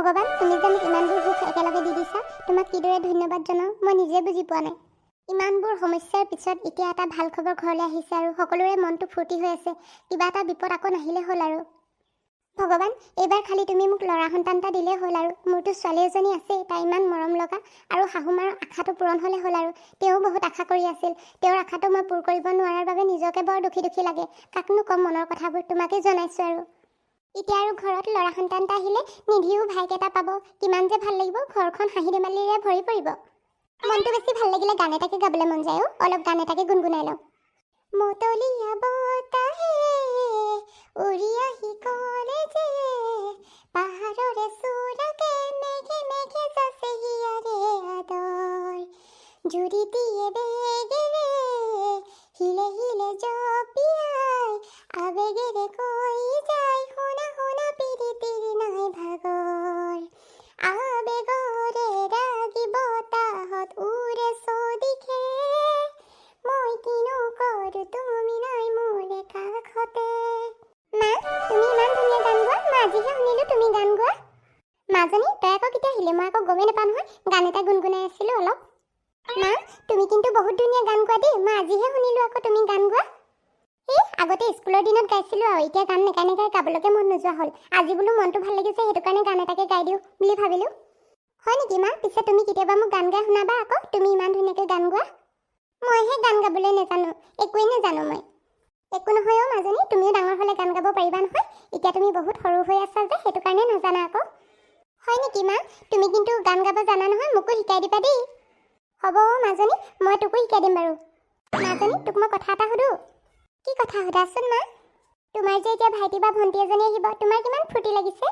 ভগৱান, তুমি যে মোক ইমানবোৰ সুখ একেলগে দি দিছা, তোমাক কিদৰে ধন্যবাদ জনাওঁ মই নিজে বুজি পোৱা নাই। ইমানবোৰ সমস্যাৰ পিছত এতিয়া এটা ভাল খবৰ ঘৰলৈ আহিছে আৰু সকলোৰে মনটো ফূৰ্তি হৈ আছে। কিবা এটা বিপদ আকৌ নাহিলে হ'ল আৰু। ভগৱান, এইবাৰ খালি তুমি মোক ল'ৰা সন্তান এটা দিলেই হ'ল আৰু। মোৰতো ছোৱালী এজনী আছেই, তাই ইমান মৰম লগা, আৰু শাহুমাৰ আশাটো পূৰণ হ'লে হ'ল আৰু। তেওঁ বহুত আশা কৰি আছিল, তেওঁৰ আশাটো মই পূৰ কৰিব নোৱাৰাৰ বাবে নিজকে বৰ দুখী লাগে। কাকনো কম মনৰ কথাবোৰ, তোমাকে জনাইছোঁ আৰু। এতিয়া আৰু ঘৰত ল'ৰা সন্তান এটা আহিলে নিধিও ভাইকেইটা পাব, কিমান যে ভাল লাগিব, ঘৰখন হাঁহি ধেমালিৰে ভৰি পৰিব। মনটো বেছি ভাল লাগিলে গান এটাকে গাবলৈ মন যায়। অলপ গান এটাকে গুণগুণাই লওঁ। মতলীয়া বতাহে উৰি আহি ক'লে যে, পাহাৰৰে চূড়াকে মেঘে মেঘে যাচে হিয়াৰে আদৰ, জুৰি দিয়ে বেগেৰে হিলে হিলে জপিয়াই, আবেগেৰে কৈ যায় শুনা শুনা পিৰিতিৰ নাই ভাগৰ, আবেগৰে ৰাগি বতাহত উৰে চদিখে, মই কিনো কৰো তুমি নাই মোৰে কাষতে। মা, তুমি ইমান ধুনীয়া গান গোৱা। মই আজিহে শুনিলো তুমি গান গোৱা। মাজনী, তই আকৌ কেতিয়া আহিলি? মই আকৌ গমেই নাপাওঁ নহয়। গান এটা গুণগুণাই আছিলো অলপ। মা, তুমি কিন্তু বহুত ধুনীয়া গান গোৱা দেই। মই আজিহে শুনিলো আকৌ তুমি গান গোৱা। আগতে স্কুলৰ দিনত গাইছিলো আৰু, এতিয়া গান নেগাই নেগাই গাবলৈকে মন নোযোৱা হ'ল। আজি বোলো মনটো ভাল লাগিছে, সেইটো কাৰণে গান এটাকে গাই দিওঁ বুলি ভাবিলো। হয় নেকি মা? পিছে তুমি কেতিয়াবা মোক গান গাই শুনাবা আকৌ, তুমি ইমান ধুনীয়াকৈ গান গোৱা। মইহে গান গাবলৈ নেজানো, একোৱেই নেজানো মই। একো নহয় অ' মাজনী, তুমিও ডাঙৰ হ'লে গান গাব পাৰিবা নহয়। এতিয়া তুমি বহুত সৰু হৈ আছা যে, সেইটো কাৰণে নাজানা আকৌ। হয় নেকি মা? তুমি কিন্তু গান গাব জানা নহয়, মোকো শিকাই দিবা দেই। হ'ব অ' মাজনী, মই তোকো শিকাই দিম বাৰু। মাজনী, তোক মই কথা এটা সুধো। কি কথা সোধাচোন মা? তোমাৰ যে এতিয়া ভাইটি বা ভণ্টি এজনী আহিব, তোমাৰ কিমান ফূৰ্তি লাগিছে?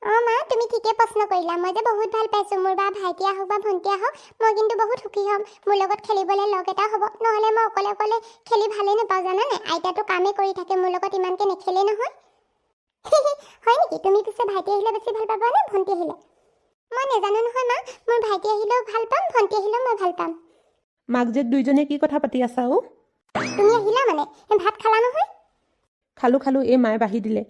অঁ মা, তুমি ঠিকে প্ৰশ্ন কৰিলা। মই যে বহুত ভাল পাইছোঁ। মোৰ বা ভাইটি আহক বা ভণ্টি আহক, মই কিন্তু বহুত সুখী হ'ম। মোৰ লগত খেলিবলৈ লগ এটা হ'ব, নহ'লে মই অকলে অকলে খেলি ভালেই নাপাওঁ জানানে। আইতাটো কামেই কৰি থাকে, মোৰ লগত ইমানকৈ নেখেলেই নহয়। হয় নেকি? তুমি পিছে ভাইটি আহিলে বেছি ভাল পাবা নে ভণ্টি আহিলে? মই নেজানো নহয় মা, মোৰ ভাইটি আহিলেও ভাল পাম, ভণ্টি আহিলেও মই ভাল পাম। মাক জীয়েক দুইজনীয়ে কি কথা পাতি আছা অ? তুমি আহিলা মানে? ভাত খালা নহয়? খালো, এই মায়ে বাঢ়ি দিলে।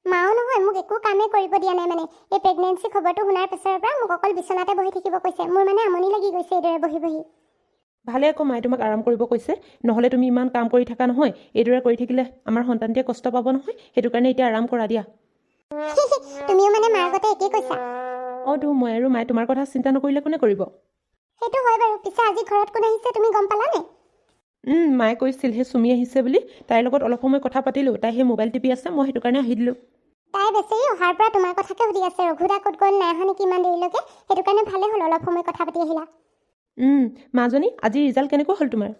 মাও নহয়, মোক একো কামেই কৰিব দিয়া নাই মানে। এই প্ৰেগনেঞ্চি খবৰটো শুনাৰ পিছৰ পৰা মোক অকল বিচনাতে বহি থাকিব কৈছে। মোৰ মানে আমনি লাগি গৈছে এইদৰে বহি বহি। ভালে আকৌ মায়ে তোমাক আৰাম কৰিব কৈছে, নহ'লে তুমি ইমান কাম কৰি থাকা নহয়। এইদৰে কৰি থাকিলে আমাৰ সন্তানটিয়ে কষ্ট পাব নহয়, সেইটো কাৰণে এতিয়া আৰাম কৰা দিয়া। তুমিও মানে মাৰ আগতে একেই কৈছা? অঁ তো, মই আৰু মায়ে তোমাৰ কথা চিন্তা নকৰিলে কোনে কৰিব? সেইটো হয় বাৰু। পিছে আজি ঘৰত কোন আহিছে তুমি গম পালানে? মায়ে কৈছিল সেই চুমি আহিছে বুলি, তাইৰ লগত অলপ সময় কথা পাতিলোঁ। তাই সেই মোবাইল টিপি আছে, মই সেইটো কাৰণে আহি দিলোঁ। তাই বেচেৰি অহাৰ পৰা তোমাৰ কথাকে সুধি আছে, ৰঘুদা ক'ত গ'ল, নাই অহা নেকি ইমান দেৰিলৈকে। সেইটো কাৰণে ভালে হ'ল অলপ সময় কথা পাতি আহিলা। মাজনী, আজি ৰিজাল্ট কেনেকুৱা হ'ল তোমাৰ?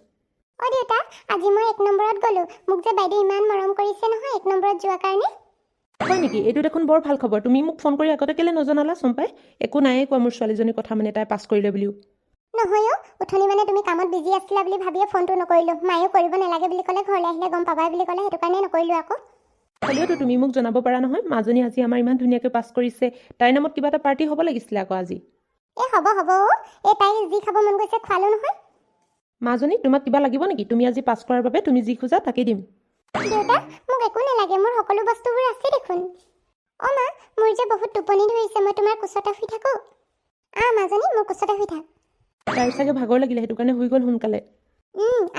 অঁ দেউতা, আজি মই 1 নম্বৰত গ'লোঁ। মোক যে বাইদেউ ইমান মৰম কৰিছে নহয় 1 নম্বৰত যোৱাৰ কাৰণে। হয় নেকি? এইটো দেখোন বৰ ভাল খবৰ। তুমি মোক ফোন কৰি আগতে কেলৈ নজনালা চম্পাই? একো নায়েই কোৱা মোৰ ছোৱালীজনীৰ কথা, মানে তাই পাছ কৰিলে বুলিও। নহয় অ', উঠনি মানে তুমি কামত বিজি আছিলা বুলি ভাবিয়ে ফোনটো নকৰিলোঁ। মায়েও কৰিব নালাগে বুলি ক'লে, ঘৰলৈ আহিলে গম পাবাই বুলি ক'লে, সেইটো কাৰণে নকৰিলোঁ আকৌ। হ'লেওতো তুমি মোক জনাব পাৰা নহয়, মাজনী আজি আমাৰ ইমান ধুনীয়াকৈ পাছ কৰিছে, তাইৰ নামত কিবা এটা পাৰ্টি হ'ব লাগিছিলে আকৌ আজি। হ'ব এই তাই যি খাব মন গৈছে খোৱালো নহয়। মাজনী, তোমাক কিবা লাগিব নেকি? তুমি আজি পাছ কৰাৰ বাবে তুমি যি খোজা তাকেই দিম। দেউতা, মোক একো নালাগে, মোৰ সকলো বস্তুবোৰ আছে দেখোন। অঁ মা, মোৰ যে বহুত টোপনি ধৰিছে, মই তোমাৰ কোচতে শুই থাকোঁ। মাজনী, মোৰ কোচতে শুই থাক। তাইৰ চাগে ভাগৰ লাগিলে, সেইটো কাৰণে শুই গ'ল সোনকালে।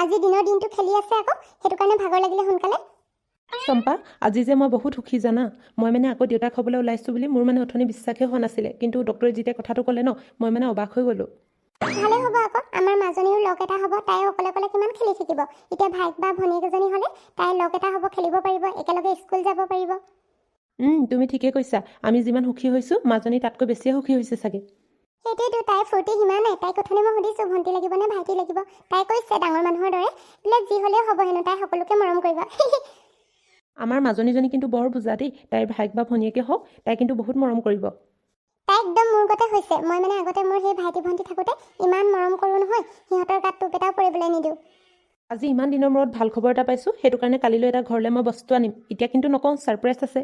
আজি দিনৰ দিনটো খেলি আছে আকৌ, সেইটো কাৰণে ভাগৰ লাগিলে সোনকালে। চম্পা, আজি যে মই বহুত সুখী জানা। মই মানে আকৌ দেউতাক হ'বলৈ ওলাইছোঁ বুলি মোৰ মানে অথনি বিশ্বাসেই হোৱা নাছিলে, কিন্তু ডক্টৰে যেতিয়া কথাটো ক'লে ন, মই মানে অবাক হৈ গ'লোঁ। ভালে হ'ব আকৌ, আমাৰ মাজনীৰো লগ এটা হ'ব। তাই অকলে অকলে কিমান খেলি থাকিব। এতিয়া ভাইক বা ভনীয়েক এজনী হ'লে তাইৰ লগ এটা হ'ব, খেলিব পাৰিব, একেলগে স্কুল যাব পাৰিব। তুমি ঠিকে কৈছা। আমি যিমান সুখী হৈছোঁ, মাজনী তাতকৈ বেছিয়ে সুখী হৈছে চাগে। সেইটোৱেতো, তাইৰ ফূৰ্তি সিমান নাই। তাইক অথনি মই সুধিছোঁ ভণ্টি লাগিব নে ভাইটি লাগিব, তাই কৈছে ডাঙৰ মানুহৰ দৰে বোলে যি হ'লেও হ'ব হেনো, তাই সকলোকে মৰম কৰিব। আমাৰ মাজনীজনী কিন্তু বৰ বুজা দেই। তাইৰ ভাইক বা ভনীয়েকে হওক, তাই কিন্তু বহুত মৰম কৰিব। তাই একদম মোৰ গতে হৈছে। মই মানে আগতে মোৰ সেই ভাইটি ভণ্টি থাকোঁতে ইমান মৰম কৰোঁ নহয়, সিহঁতৰ গাত টোপ এটাও পৰিবলৈ নিদিওঁ। আজি ইমান দিনৰ মূৰত ভাল খবৰ এটা পাইছোঁ, সেইটো কাৰণে কালিলৈ এটা ঘৰলৈ মই বস্তু আনিম। এতিয়া কিন্তু নকওঁ, ছাৰপ্ৰাইজ আছে।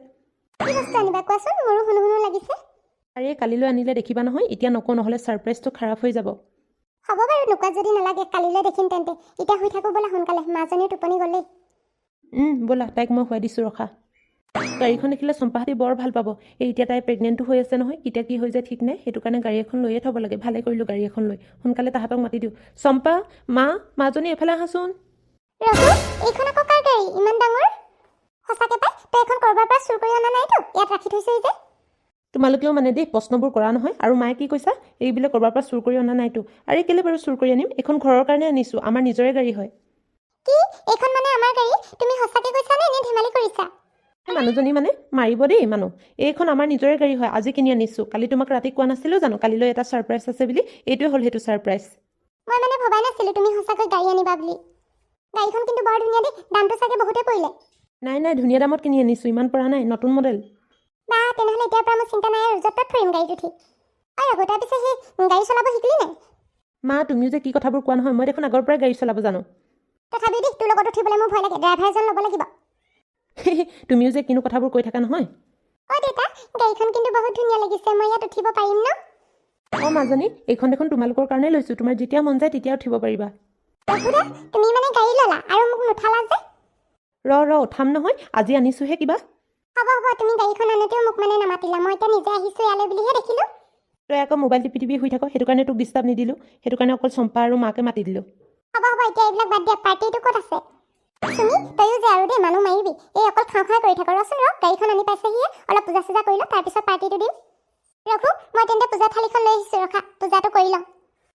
কি বস্তু আনিবা কোৱাচোন, মোৰো শুনো শুনো লাগিছে। আৰে কালিলৈ আনিলে দেখিবা নহয়, এতিয়া নকওঁ নহ'লে ছাৰপ্ৰাইজটো খাৰাপ হৈ যাব। হ'ব বাৰু, নোকোৱা যদি নালাগে, কালিলৈ দেখিম তেন্তে। এতিয়া শুই থাকোঁ ব'লা সোনকালে, মাজনীৰ টোপনি গ'লেই। ব'লা, তাইক মই শুৱাই দিছোঁ ৰখা। গাড়ীখন দেখিলে চম্পাহাতি বৰ ভাল পাব। এই এতিয়া তাই প্ৰেগনেণ্টটো হৈ আছে নহয়, কেতিয়া কি হৈ যায় ঠিক নাই, সেইটো কাৰণে গাড়ী এখন লৈয়ে থ'ব লাগে। ভালে কৰিলোঁ গাড়ী এখন লৈ। সোনকালে তাহাঁতক মাতি দিওঁ। চম্পা, মাজনী এফালে আহাচোন। ৰঘু, এইখন আকৌ কাৰ গাড়ী ইমান ডাঙৰ? সঁচাকে পাই, তই এখন কৰবাৰ পৰা চুৰ কৰি অনা নাইতো? ইয়াত ৰাখি থৈছই যে। তোমালোকেও মানে দেই প্ৰশ্নবোৰ কৰা নহয়। আৰু মায়ে কি কৈছা? এইবিলাক ক'ৰবাৰ পৰা চুৰ কৰি অনা নাইতো। আৰে কেলে বাৰু চুৰ কৰি আনিম? এইখন ঘৰৰ কাৰণে আনিছোঁ, আমাৰ নিজৰে গাড়ী হয়। কি? এইখন মানে আমাৰ গাড়ী? তুমি সঁচাকে কৈছা নে নে ধেমালি কৰিছা? মানুহজনী মানে মাৰিব দেই মানুহ। এইখন আমাৰ নিজৰে গাড়ী হয়, আজি কিনি আনিছোঁ। কালি তোমাক ৰাতি কোৱা নাছিলোঁ জানো কালিলৈ এটা ছাৰপ্ৰাইজ আছে বুলি? এইটোৱে হ'ল সেইটো ছাৰপ্ৰাইজ। মই মানে ভবাই নাছিলোঁ তুমি সঁচাকৈ গাড়ী আনিবা বুলি। গাড়ীখন কিন্তু বৰ ধুনীয়া দেই, দামটো চাগে বহুতে পৰিলে। নাই ধুনীয়া দামত কিনি আনিছোঁ, ইমান পৰা নাই, নতুন মডেল। বা তেনেহ'লে এতিয়াৰ পৰা মোৰ চিন্তা নাই আৰু, য'ত ত'ত ফুৰিম গাড়ীত উঠি। ৰঘু, তই পিছে সেই গাড়ী চলাব শিকিলি নাই? তুমিও যে কি কথাবোৰ কোৱা নহয়, মই দেখোন আগৰ পৰাই গাড়ী চলাব জানো। তথাপিও দেই, তোৰ লগত উঠিবলৈ মোৰ ভয় লাগে, ড্ৰাইভাৰ এজন ল'ব লাগিব। তুমিও যে কিনো কথাবোৰ কৈ থাকা নহয়। দেউতা, গাড়ীখন কিন্তু বহুত ধুনীয়া লাগিছে, মই ইয়াত উঠিব পাৰিম ন? মাজনী, এইখন দেখোন তোমালোকৰ কাৰণেই লৈছোঁ, তোমাৰ যেতিয়া মন যায় তেতিয়া উঠিব পাৰিবা। ৰঘুদা, তুমি মানে গাড়ী ল'লা আৰু মোক নুঠালা যে? উঠাম নহয়, আজি আনিছোঁহে কিবা। হ'ব, তুমি গাড়ীখন আনোতেও মোক মানে নামাতিলা, মই এতিয়া নিজে আহিছোঁ ইয়ালৈ বুলিহে দেখিলোঁ। তই আকৌ মোবাইল টিপি শুই থাক, সেইটো কাৰণে তোক ডিষ্টাৰ্ব নিদিলোঁ, সেইটো কাৰণে অকল চম্পা আৰু মাকে মাতি দিলোঁ। হ'ব, এতিয়া এইবিলাক বাদ দিয়া, পাৰ্টিটো ক'ত আছে? তুমি, তয়ো যে আৰু দেই মানুহ মাৰিবি, এই অকল খাওঁ কৰি থাক। ৰচোন গাড়ীখন আনি পাইছেহিয়ে, অলপ পূজা চূজা কৰি ল, তাৰপিছত পাৰ্টিটো দিম। ৰঘু, মই তেন্তে পূজা থালিখন লৈ আহিছোঁ, ৰখা পূজাটো কৰি লওঁ।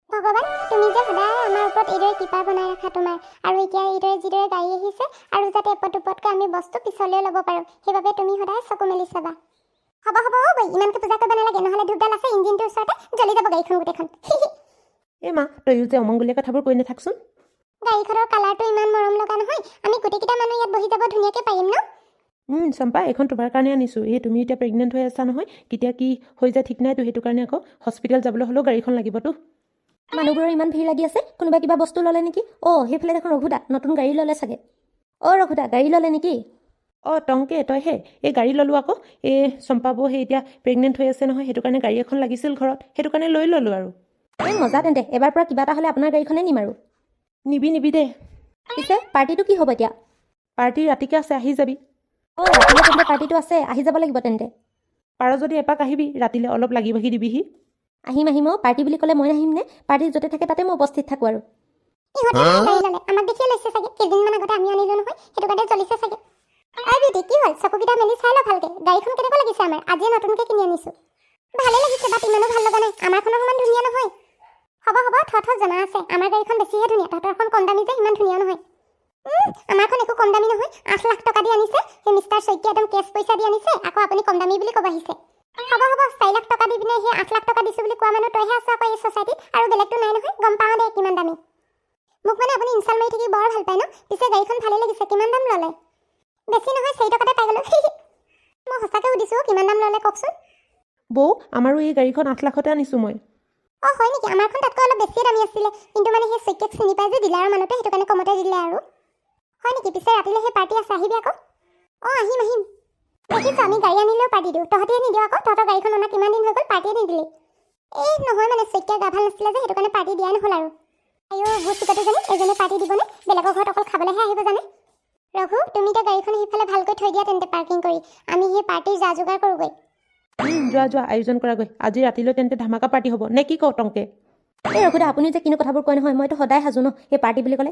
ভগৱান, তুমি যে সদায় আমাৰ ওপৰত এইদৰে কৃপা বনাই ৰাখা তোমাৰ, আৰু এতিয়া এইদৰে যিদৰে গাড়ী আহিছে, আৰু যাতে এপদ দুপদকৈ আমি বস্তু পিছলৈও ল'ব পাৰোঁ, সেইবাবে তুমি সদায় চকু মেলি চাবা। হ'ব, বৈ ইমানকৈ পূজা কৰিব নালাগে, নহ'লে ধূপডাল আছে ইঞ্জিনটোৰ ওচৰতে, জ্বলি যাব গাড়ীখন গোটেইখন। তয়ো যে অমংগলীয়া কথাবোৰ কৈ নাথাকচোন। গাড়ীখনৰ কালাৰটো ইমান মৰম লগা নহয়, আমি গোটেইকেইটা মানুহ ইয়াত বহি যাব ধুনীয়াকৈ পাৰিম ন? চম্পা, এইখন তোমাৰ কাৰণে আনিছোঁ। তুমি এতিয়া প্ৰেগনেণ্ট হৈ আছা নহয়, কেতিয়া কি হৈ যায় ঠিক নাইতো, সেইটো কাৰণে আকৌ হস্পিটেল যাবলৈ হ'লেও গাড়ীখন লাগিবতো। মানুহবোৰৰ ইমান ভিৰ লাগি আছে, কোনোবা কিবা বস্তু ল'লে নেকি? সেইফালে দেখোন ৰঘুদা নতুন গাড়ী ল'লে চাগে। ৰঘুদা, গাড়ী ল'লে নেকি? টংকে, তইহে এই গাড়ী ল'লোঁ আকৌ। এই চম্পাবৌ সেই এতিয়া প্ৰেগনেণ্ট হৈ আছে নহয়, সেইটো কাৰণে গাড়ী এখন লাগিছিল ঘৰত, সেইটো কাৰণে লৈ ল'লোঁ আৰু। মজা তেন্তে, এবাৰ পৰা কিবা এটা হ'লে আপোনাৰ গাড়ীখনে নিম আৰু। নিবি দে। পিছে পাৰ্টিটো কি হ'ব এতিয়া? পাৰ্টি ৰাতিকৈ আছে, আহি যাবি। ৰাতিলৈ তেন্তে পাৰ্টিটো আছে, আহি যাব লাগিব তেন্তে। পাৰ যদি এপাক আহিবি, ৰাতিলৈ অলপ লাগি ভাগি দিবিহি। আহিম পাৰ্টি বুলি ক'লে মই নাহিম নে? পাৰ্টি য'তে থাকে তাতে মই উপস্থিত থাকোঁ আৰু। ইহঁতে গাড়ী ল'লে, আমাক দেখিয়ে লৈছে চাগে, কেইদিনমান আগতে আমি আনিলোঁ নহয়, সেইটো কাৰণে জ্বলিছে চাগে। বিউটি, কি হ'ল? চকুকেইটা মেলি চাই ল ভালকৈ, গাড়ীখন কেনেকুৱা লাগিছে আমাৰ? আজিয়ে নতুনকৈ কিনি আনিছোঁ। ভালেই লাগিছে, বাট ইমানো ভাল লগা নাই, আমাৰখনৰ সমান ধুনীয়া নহয়। হ'ব, থ জনা আছে, আমাৰ গাড়ীখন বেছিহে ধুনীয়া, তহঁতৰখন কম দামী যে ইমান ধুনীয়া নহয়। আমাৰখন একো কম দামী নহয়, 8 লাখ টকা দি আনিছে, সেই মিষ্টাৰ শইকীয়া একদম কেছ পইচা দি আনিছে, আকৌ আপুনি কম দামী বুলি ক'ব আহিছে। হ'ব, 4 লাখ টকা দি পিনে সেই 8 লাখ টকা দিছোঁ বুলি কোৱা মানুহ তইহে আছ আকৌ এই ছ'চাইটিত, আৰু বেলেগটো নাই নহয়, গম পাওঁ দে কিমান দামী। মোক মানে আপুনি ইনচাল্ট মাৰি থাকি বৰ ভাল পায় ন? পিছে গাড়ীখন ভালেই লাগিছে, কিমান দাম ল'লে? বেছি নহয়, 4 টকাতে পাই গ'লোঁ। মই সঁচাকৈ সুধিছোঁ, কিমান দাম ল'লে কওকচোন। বৌ, আমাৰো এই গাড়ীখন 8 লাখতে আনিছোঁ মই। হয় নেকি? আমাৰখন তাতকৈ অলপ বেছিয়ে দামী আছিলে, কিন্তু মানে সেই শইকীয়াক চিনি পাই যে ডিলাৰৰ মানুহটো, সেইটো কাৰণে কমতে দিলে আৰু। হয় নেকি? পিছে ৰাতিলৈ সেই পাৰ্টি আছে, আহিবি আকৌ। আহিম। দেখিছোঁ, আমি গাড়ী আনিলেও পাৰ্টি দিওঁ, তহঁতিয়ে নিদিওঁ আকৌ, তহঁতৰ গাড়ীখন অনা কিমান দিন হৈ গ'ল, পাৰ্টিয়ে নিদিলি। নহয় মানে শইকীয়াৰ গা ভাল নাছিলে যে, সেইটো কাৰণে পাৰ্টি দিয়াই নহ'ল আৰু। ভোজ চুকাটো জানি এজনে পাৰ্টি দিবনে? বেলেগৰ ঘৰত অকল খাবলৈহে আহিব জানে। ৰঘু, তুমি এতিয়া গাড়ীখন সেইফালে ভালকৈ থৈ দিয়া তেন্তে পাৰ্কিং কৰি, আমি সেই পাৰ্টিৰ যা যোগাৰ কৰোঁগৈ। যোৱা আয়োজন কৰাগৈ, আজি ৰাতিলৈ তেন্তে ধামাকা পাৰ্টি হ'ব নে কি কওঁ টংকে? ৰঘুদা, আপুনি যে কিনো কথাবোৰ কয় নহয়, মইতো সদায় সাজু ন এই পাৰ্টি বুলি ক'লে।